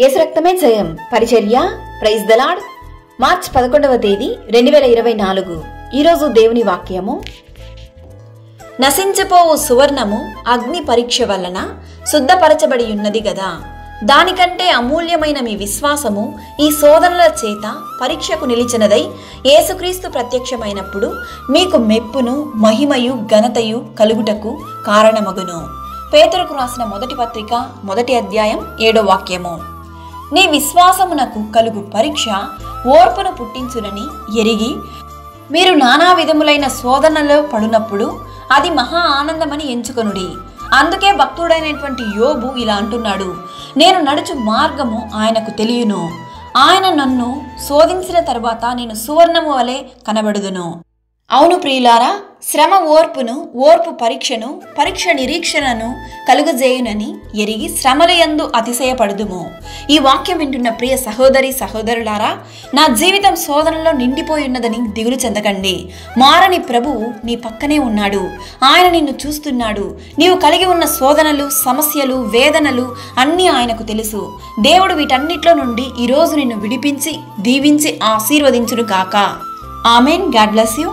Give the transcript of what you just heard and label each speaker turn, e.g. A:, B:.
A: యేసు రక్తమే జయం పరిచర్య ప్రైజ్ ద లార్డ్. మార్చ్ 11వ తేదీ 2024. ఈరోజు దేవుని వాక్యము. నశించిపోవు సువర్ణము అగ్ని పరీక్ష వలన శుద్ధపరచబడి ఉన్నది గదా, దానికంటే అమూల్యమైన మీ విశ్వాసము ఈ శోధనల చేత పరీక్షకు నిలిచినదై యేసుక్రీస్తు ప్రత్యక్షమైనప్పుడు మీకు మెప్పును మహిమయు ఘనతయు కలుగుటకు కారణమగును. పేతురుకు రాసిన మొదటి పత్రిక 1వ అధ్యాయం 7వ వాక్యము. నీ విశ్వాసమునకు కలుగు పరీక్ష ఓర్పును పుట్టించునని ఎరిగి మీరు నానా విధములైన శోధనలో పడినప్పుడు అది మహా ఆనందమని ఎంచుకొనుడి. అందుకే భక్తుడైనటువంటి యోబు ఇలా అంటున్నాడు, నేను నడుచు మార్గము ఆయనకు తెలియను, ఆయన నన్ను శోధించిన తర్వాత నేను సువర్ణము వలె కనబడుదును. అవును ప్రియులారా, శ్రమ ఓర్పును, ఓర్పు పరీక్షను, పరీక్ష నిరీక్షణను కలుగజేయునని ఎరిగి శ్రమల యందు అతిశయపడుదుము. ఈ వాక్యం వింటున్న ప్రియ సహోదరి సహోదరులారా, నా జీవితం శోధనలో నిండిపోయి ఉన్నదని దిగులు చెందకండి. మారని ప్రభువు నీ పక్కనే ఉన్నాడు. ఆయన నిన్ను చూస్తున్నాడు. నీవు కలిగి ఉన్న శోధనలు, సమస్యలు, వేదనలు అన్నీ ఆయనకు తెలుసు. దేవుడు వీటన్నిటిలో నుండి ఈరోజు నిన్ను విడిపించి దీవించి ఆశీర్వదించును గాక. ఆమెన్. God bless you.